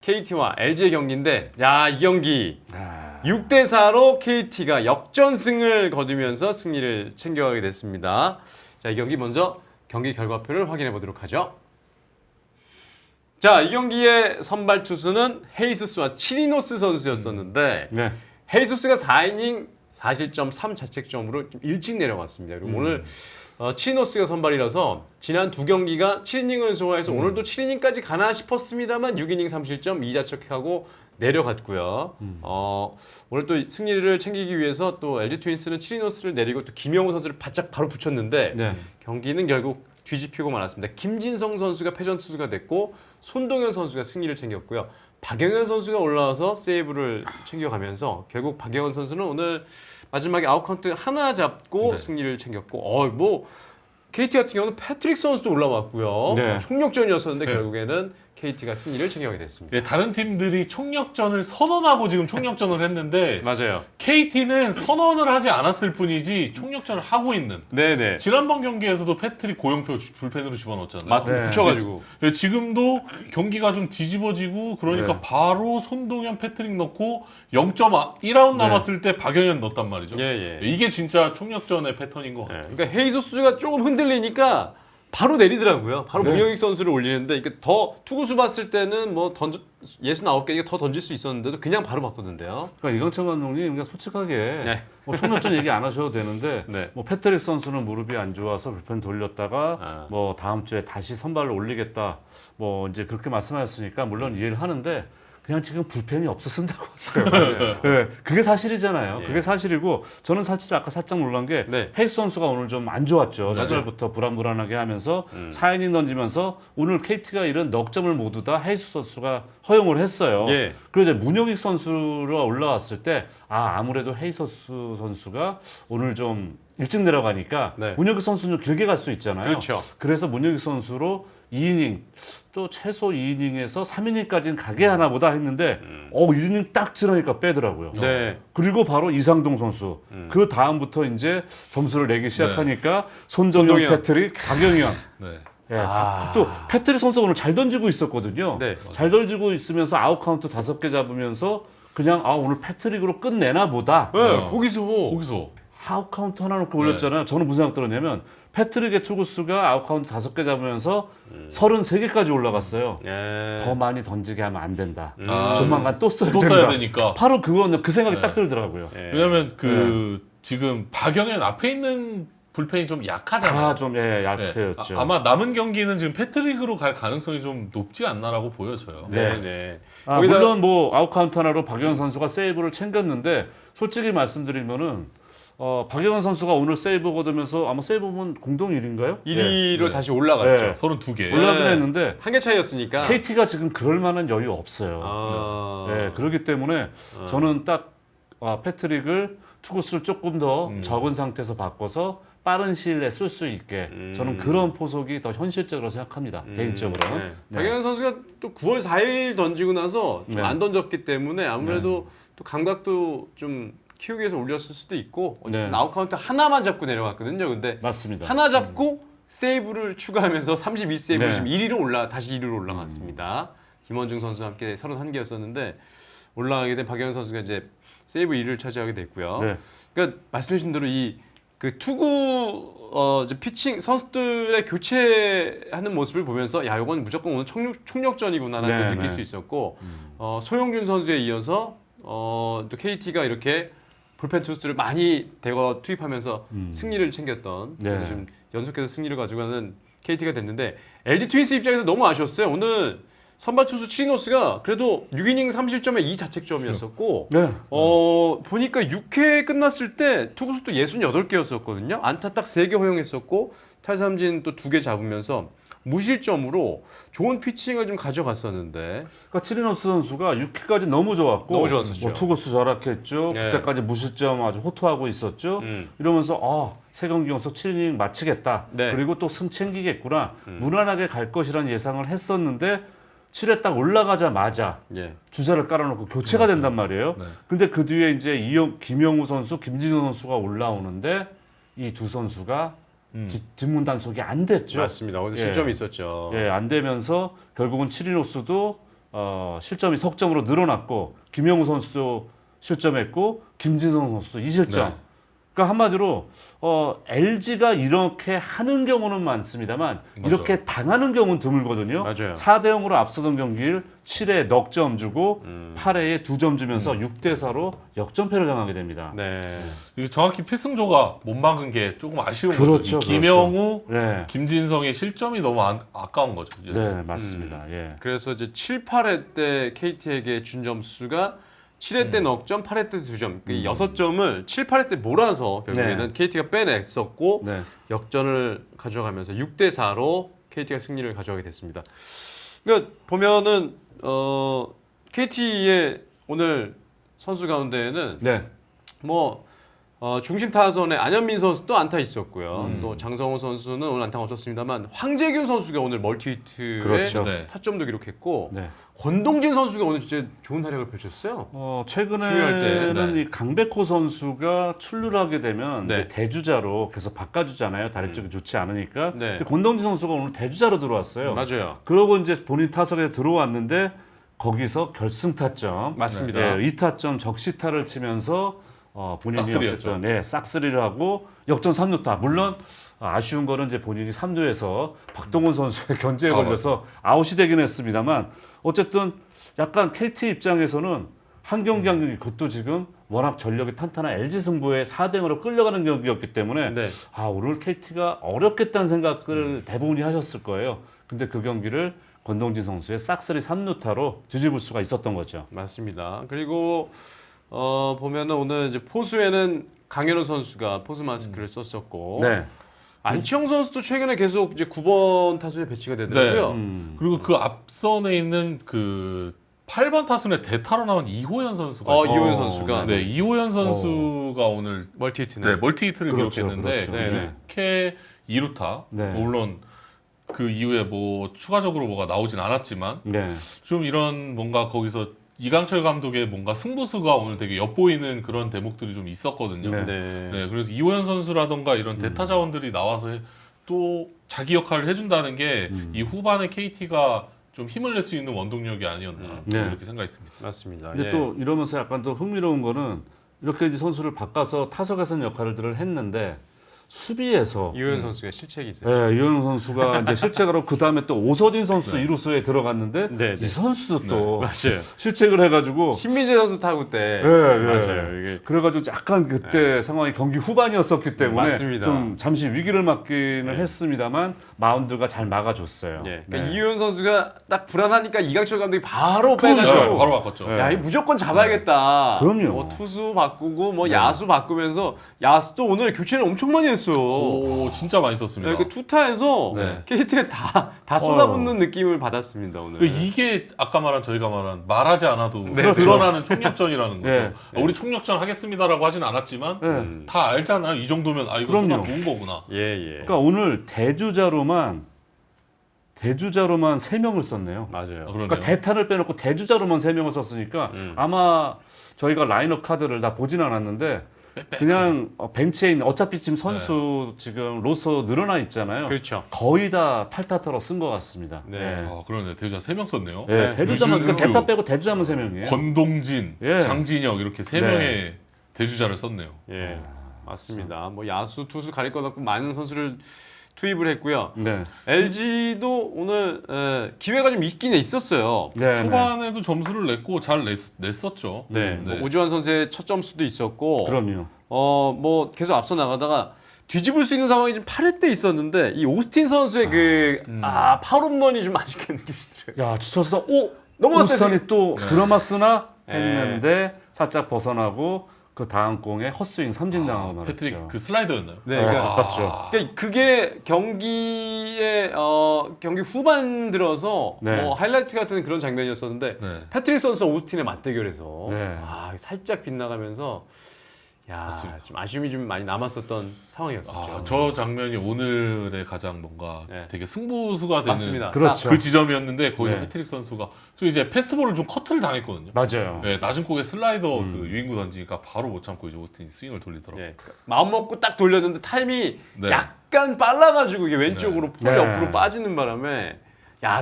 KT와 LG의 경기인데 이 경기 6대 4로 KT가 역전승을 거두면서 승리를 챙겨가게 됐습니다. 자, 이 경기 먼저 경기 결과표를 확인해 보도록 하죠. 자, 이 경기의 선발 투수는 헤이수스와 치리노스 선수였었는데 헤이수스가 4이닝 4실점 3자책점으로 좀 일찍 내려갔습니다. 그리고 오늘 치리노스가 선발이라서 지난 두 경기가 7이닝을 소화해서 오늘도 7이닝까지 가나 싶었습니다만 6이닝 3실점 2자책하고 내려갔고요. 오늘 또 승리를 챙기기 위해서 또 LG 트윈스는 치리노스를 내리고 또 김영우 선수를 바짝 바로 붙였는데 경기는 결국 뒤집히고 말았습니다. 김진성 선수가 패전 투수가 됐고 손동현 선수가 승리를 챙겼고요. 박영현 선수가 올라와서 세이브를 챙겨가면서 결국 박영현 선수는 오늘 마지막에 아웃카운트 하나 잡고 승리를 챙겼고 KT 같은 경우는 패트릭 선수도 올라왔고요. 총력전이었었는데 결국에는 KT가 승리를 챙겨가게 됐습니다. 예, 다른 팀들이 총력전을 선언하고 지금 총력전을 했는데 맞아요. KT는 선언을 하지 않았을 뿐이지 총력전을 하고 있는. 네네. 지난번 경기에서도 패트릭 고영표 불펜으로 집어넣었잖아요. 맞습니다. 붙여가지고. 예, 지금도 경기가 좀 뒤집어지고 그러니까 바로 손동현 패트릭 넣고 0.1아웃 남았을 때 박영현 넣었단 말이죠. 이게 진짜 총력전의 패턴인 것 같아요. 그러니까 헤이소스가 조금 흔들리니까 바로 내리더라고요. 바로 문영익 선수를 올리는데 더 투구수 봤을 때는 뭐 69개니까 더 던질 수 있었는데도 그냥 바로 바꾸던데요. 그러니까 이강철 감독님 그러니까 솔직하게 뭐 총력전 얘기 안 하셔도 되는데 뭐 패트릭 선수는 무릎이 안 좋아서 불펜 돌렸다가 뭐 다음 주에 다시 선발로 올리겠다 뭐 이제 그렇게 말씀하셨으니까 물론 이해를 하는데 그냥 지금 불펜이 없어 쓴다고 했어요. 그게 사실이잖아요. 그게 사실이고 저는 사실 아까 살짝 놀란 게 헤이스 선수가 오늘 좀 안 좋았죠. 초절부터 불안불안하게 하면서 4이닝 던지면서 오늘 KT가 이런 넉 점을 모두 다 헤이스 선수가 허용을 했어요. 그리고 이제 문영익 선수가 올라왔을 때 아무래도 헤이스 선수가 오늘 좀 일찍 내려가니까 문영익 선수는 길게 갈 수 있잖아요. 그렇죠. 그래서 문영익 선수로 2이닝 또 최소 2이닝에서 3이닝까지는 가게 하나 보다 했는데 1이닝 딱 지나니까 빼더라고요. 그리고 바로 이상동 선수. 그 다음부터 이제 점수를 내기 시작하니까 손동현, 패트릭, 박영현. 또 패트릭 선수가 오늘 잘 던지고 있었거든요. 잘 던지고 있으면서 아웃 카운트 5개 잡으면서 그냥 오늘 패트릭으로 끝내나 보다. 거기서 아웃 카운트 하나 놓고 올렸잖아요. 저는 무슨 생각 들었냐면 패트릭의 투구수가 아웃 카운트 5개 잡으면서 33개까지 올라갔어요. 더 많이 던지게 하면 안 된다. 조만간 또 써야 되니까. 바로 그 생각이 딱 들더라고요. 왜냐면 지금 박영현 앞에 있는 불펜이 좀 약하잖아요. 좀 약해졌죠. 아마 남은 경기는 지금 패트릭으로 갈 가능성이 좀 높지 않나라고 보여져요. 물론 뭐 아웃 카운트 하나로 박영현 선수가 세이브를 챙겼는데 솔직히 말씀드리면은 박영현 선수가 오늘 세이브 거두면서 아마 세이브 보면 공동 1위인가요? 1위로 다시 올라갔죠. 32개. 올라가긴 했는데 한 개 차이였으니까 KT가 지금 그럴 만한 여유 없어요. 그렇기 때문에 저는 딱 패트릭을 투구수를 조금 더 적은 상태에서 바꿔서 빠른 시일 내에 쓸 수 있게 저는 그런 포석이 더 현실적으로 생각합니다. 개인적으로는. 박영현 선수가 또 9월 4일 던지고 나서 좀 안 던졌기 때문에 아무래도 또 감각도 좀 키우기 위해서 올렸을 수도 있고 어쨌든 아웃 카운트 하나만 잡고 내려갔거든요. 근데 맞습니다. 하나 잡고 세이브를 추가하면서 32세이브로 지금 1위로 다시 1위로 올라갔습니다. 김원중 선수와 함께 31개였었는데 올라가게 된 박영현 선수가 이제 세이브 1위를 차지하게 됐고요. 그러니까 말씀해주신 대로 그 투구 피칭 선수들의 교체하는 모습을 보면서 이건 무조건 오늘 총력전이구나라는 걸 느낄 수 있었고 소영준 선수에 이어서 또 KT가 이렇게 불펜 투수를 많이 대거 투입하면서 승리를 챙겼던 좀 연속해서 승리를 가져가는 KT가 됐는데 LG 트윈스 입장에서 너무 아쉬웠어요. 오늘 선발 투수 치리노스가 그래도 6이닝 3실점에 2자책점이었었고 보니까 6회 끝났을 때 투구수도 68개였었거든요. 안타 딱 3개 허용했었고 탈삼진 또 2개 잡으면서 무실점으로 좋은 피칭을 좀 가져갔었는데 그러니까 치리노스 선수가 6회까지 너무 좋았고 너무 좋았었죠. 뭐 투구수 절약했죠. 그때까지 무실점 아주 호투하고 있었죠. 이러면서 세 경기 연속 7이닝 마치겠다. 그리고 또 승 챙기겠구나. 무난하게 갈 것이라는 예상을 했었는데 7회 딱 올라가자마자 주자를 깔아놓고 교체가 된단 말이에요. 근데 그 뒤에 이제 김영우 선수, 김진성 선수가 올라오는데 이 두 선수가 뒷문 단속이 안 됐죠. 맞습니다. 어제 실점이 있었죠. 안 되면서 결국은 치리노스도 실점이 석점으로 늘어났고 김영우 선수도 실점했고 김진성 선수도 2실점. 네. 그러니까 한마디로 LG가 이렇게 하는 경우는 많습니다만 맞아. 이렇게 당하는 경우는 드물거든요. 맞아요. 4대 0으로 앞서던 경기를 7회 넉 점 주고 8회에 2점 주면서 6대 4로 역전패를 당하게 됩니다. 네. 이게 정확히 필승조가 못 막은 게 조금 아쉬운 그렇죠, 거죠. 이 김영우, 네. 김진성의 실점이 너무 아까운 거죠. 이제. 네, 맞습니다. 예. 그래서 이제 7, 8회 때 KT에게 준 점수가 7회 때 넉 점, 8회 때 2점. 그 6점을 7, 8회 때 몰아서 결국에는 KT가 빼냈었고 네. 역전을 가져가면서 6대 4로 KT가 승리를 가져가게 됐습니다. 그러니까 보면은 KT의 오늘 선수 가운데에는 네. 뭐 중심 타선에 안현민 선수도 안타 있었고요. 또 장성호 선수는 오늘 안타가 없었습니다만 황재균 선수가 오늘 멀티히트에 그렇죠. 네. 타점도 기록했고 네. 권동진 선수가 오늘 진짜 좋은 활약을 펼쳤어요. 중요할 최근에는 때. 이 강백호 선수가 출루를 하게 되면 네. 이제 대주자로 계속 바꿔주잖아요. 다리 쪽이 좋지 않으니까. 네. 근데 권동진 선수가 오늘 대주자로 들어왔어요. 맞아요. 그러고 이제 본인 타석에 들어왔는데 거기서 결승 타점, 맞습니다. 2타점 적시타를 치면서 본인이 싹쓸이였죠. 어쨌든 싹쓸이를 하고 역전 3루타. 물론 아쉬운 거는 이제 본인이 3루에서 박동원 선수의 견제에 걸려서 아웃이 되긴 했습니다만 어쨌든 약간 KT 입장에서는 한 경기 한 경기 그것도 지금 워낙 전력이 탄탄한 LG 승부에 4대0으로 끌려가는 경기였기 때문에 네. 오늘 KT가 어렵겠다는 생각을 대부분이 하셨을 거예요. 근데 그 경기를 권동진 선수의 싹쓸이 3루타로 뒤집을 수가 있었던 거죠. 맞습니다. 그리고 보면은 오늘 이제 포수에는 강현우 선수가 포수 마스크를 썼었고 네. 안치홍 선수도 최근에 계속 이제 9번 타순에 배치가 되더라고요. 그리고 그 앞선에 있는 그 8번 타순에 대타로 나온 이호연 선수가 이호연 선수가 네, 이호연 선수가 오늘 멀티히트네. 멀티히트를 그렇죠, 기록했는데 그렇죠. 네네. 6회 2루타 네. 물론 그 이후에 뭐 추가적으로 뭐가 나오진 않았지만 네. 좀 이런 뭔가 거기서 이강철 감독의 뭔가 승부수가 오늘 되게 엿보이는 그런 대목들이 좀 있었거든요. 네. 네, 그래서 이호연 선수라던가 이런 대타 자원들이 나와서 또 자기 역할을 해준다는 게 이 후반에 KT가 좀 힘을 낼 수 있는 원동력이 아니었나 네. 이렇게 생각이 듭니다. 맞습니다. 근데 예. 또 이러면서 약간 또 흥미로운 거는 이렇게 이제 선수를 바꿔서 타석에서는 역할들을 했는데 수비에서 이호연 선수가 실책이 있어요. 네, 이현우 선수가 이제 실책을 하고 그 다음에 또 오서진 선수도 이루수에 들어갔는데 네, 네. 이 선수도 또 맞아요. 실책을 해가지고 신민재 선수 타구 때 맞아요. 이게 그래가지고 약간 그때 상황이 경기 후반이었었기 때문에 맞습니다. 좀 잠시 위기를 맞기는 했습니다만 마운드가 잘 막아줬어요. 예. 그러니까 네. 이호연 선수가 딱 불안하니까 이강철 감독이 바로 네, 빼가지고 바로 바꿨죠. 네. 야, 이 무조건 잡아야겠다. 그럼요. 뭐 투수 바꾸고 뭐 야수 바꾸면서 야수도 오늘 교체를 엄청 많이 했어요. 오, 진짜 많이 썼습니다. 그 투타에서 네. KT가 다 쏟아붓는 느낌을 받았습니다 오늘. 이게 아까 저희가 말한 말하지 않아도 네, 드러나는 총력전이라는 거죠. 네. 우리 총력전 하겠습니다라고 하진 않았지만 네. 다 알잖아요. 이 정도면 이거 그럼요. 정말 좋은 거구나. 예. 그러니까 오늘 대주자로만 3명을 썼네요. 맞아요. 그러네요. 그러니까 대타를 빼놓고 대주자로만 3명을 썼으니까 아마 저희가 라인업 카드를 다 보진 않았는데 그냥 벤치에 있는 어차피 지금 선수 지금 로스터 늘어나 있잖아요. 그렇죠. 거의 다 8타터로 쓴 것 같습니다. 네. 그러네. 대주자 3명 썼네요. 네, 대주자만 유준규, 그러니까 대타 빼고 대주자만 3명이에요. 권동진, 예. 장진혁 이렇게 3명의 대주자를 썼네요. 예. 맞습니다. 뭐 야수, 투수 가릴 것 없고 많은 선수를 투입을 했고요. 네. LG도 오늘 기회가 좀 있긴 있었어요. 네. 초반에도 점수를 냈고 잘 냈었죠. 네. 뭐 오지환 선수의 첫 점수도 있었고, 그럼요. 뭐 계속 앞서 나가다가 뒤집을 수 있는 상황이 좀 8회 때 있었는데 이 오스틴 선수의 파울 홈런이 좀 아쉽게 느껴지더라고요. 야, 지쳐서 넘어갔어요. 오스탄이 또 드라마 쓰나 네. 했는데 살짝 벗어나고 그 다음 공에 헛스윙 삼진 당하고 말았죠. 패트릭 그 슬라이더였나요? 네, 네, 그러니까 아깝죠. 그게 경기의 경기 후반 들어서 네. 뭐 하이라이트 같은 그런 장면이었었는데 네. 패트릭 선수와 오스틴의 맞대결에서 네. 살짝 빗나가면서 좀 아쉬움이 좀 많이 남았었던 상황이었었죠. 저 장면이 오늘의 가장 뭔가 네. 되게 승부수가 되는 맞습니다. 그렇죠. 그 지점이었는데 거기서 네. 패트릭 선수가 저 이제 패스트볼을 좀 커트를 당했거든요. 맞아요. 네, 낮은 kok에 슬라이더 그 유인구 던지니까 바로 못 참고 이제 오스틴이 스윙을 돌리더라고요. 예, 마음 먹고 딱 돌렸는데 타임이 네. 약간 빨라가지고 이게 왼쪽으로 폴 네. 옆으로 빠지는 바람에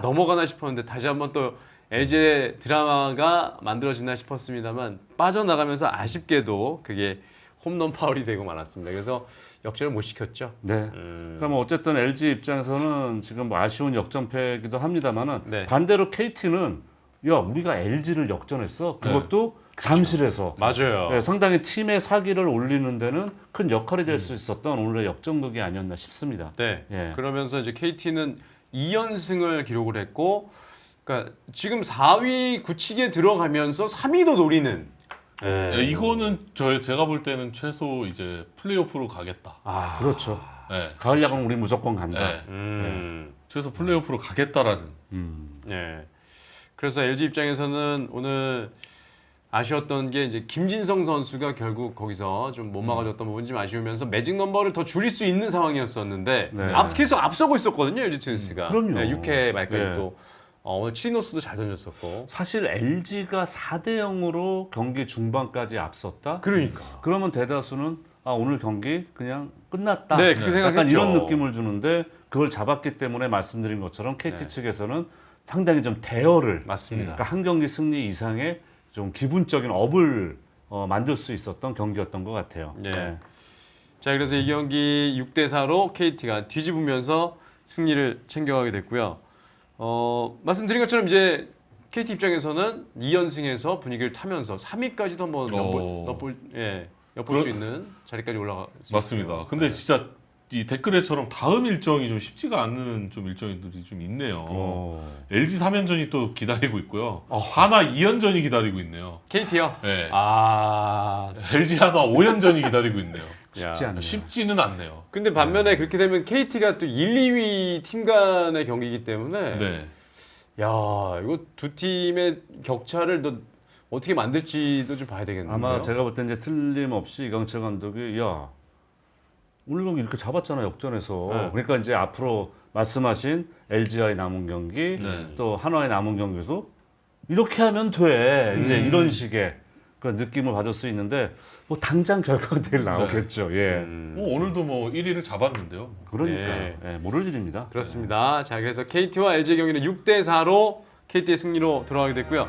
넘어가나 싶었는데 다시 한번 또 LG의 드라마가 만들어지나 싶었습니다만 빠져나가면서 아쉽게도 그게 홈런 파울이 되고 말았습니다. 그래서 역전을 못 시켰죠. 네. 그러니까 뭐 어쨌든 LG 입장에서는 지금 뭐 아쉬운 역전패이기도 합니다만은 네. 반대로 KT는 야 우리가 LG를 역전했어. 그것도 잠실에서. 맞아요. 네, 상당히 팀의 사기를 올리는 데는 큰 역할이 될 수 있었던 오늘의 역전극이 아니었나 싶습니다. 네. 예. 그러면서 이제 KT는 2연승을 기록을 했고, 그러니까 지금 4위 굳히게 들어가면서 3위도 노리는. 네, 이거는 제가 볼 때는 최소 이제 플레이오프로 가겠다. 그렇죠. 네. 가을 야구 우리 무조건 간다. 네. 최소 플레이오프로 가겠다라는. 네. 그래서 LG 입장에서는 오늘 아쉬웠던 게 이제 김진성 선수가 결국 거기서 좀 못 막아줬던 부분이 좀 아쉬우면서 매직 넘버를 더 줄일 수 있는 상황이었었는데 네. 계속 앞서고 있었거든요, LG 트윈스가. 그럼요. 네, 6회 말까지 네. 또 오늘 치노스도 잘 던졌었고. 사실 LG가 4대 0으로 경기 중반까지 앞섰다. 그러니까. 그러면 대다수는 오늘 경기 그냥 끝났다. 네, 그렇게 생각했죠. 약간 이런 느낌을 주는데 그걸 잡았기 때문에 말씀드린 것처럼 KT 측에서는 상당히 좀 대여를 맞습니다. 그러니까 한 경기 승리 이상의 좀 기분적인 업을 만들 수 있었던 경기였던 것 같아요. 네. 자, 그래서 이 경기 6대 4로 KT가 뒤집으면서 승리를 챙겨가게 됐고요. 말씀드린 것처럼 이제 KT 입장에서는 2연승에서 분위기를 타면서 3위까지도 한번 엿볼 수 있는 자리까지 올라가. 맞습니다. 근데 진짜 이 댓글에처럼 다음 일정이 좀 쉽지가 않은 좀 일정들이 좀 있네요. LG 3연전이 또 기다리고 있고요. 하나 2연전이 기다리고 있네요. KT요? 네. LG LG 하나 5연전이 기다리고 있네요. 쉽지 않네요. 쉽지는 않네요. 근데 반면에 그렇게 되면 KT가 또 1, 2위 팀 간의 경기이기 때문에 네. 야, 이거 두 팀의 격차를 더 어떻게 만들지도 좀 봐야 되겠는데요. 아마 제가 볼 때 이제 틀림없이 이강철 감독이 야 오늘 경기 이렇게 잡았잖아 역전에서. 네. 그러니까 이제 앞으로 말씀하신 LG와의 남은 경기 또 한화의 남은 경기도 이렇게 하면 돼. 이제 이런 식의 그런 느낌을 받을 수 있는데 뭐 당장 결과가 내일 나오겠죠. 예. 오늘도 뭐 1위를 잡았는데요. 그러니까 네. 예, 모를 일입니다. 그렇습니다. 자, 그래서 KT와 LG 경기는 6대 4로 KT의 승리로 돌아가게 됐고요.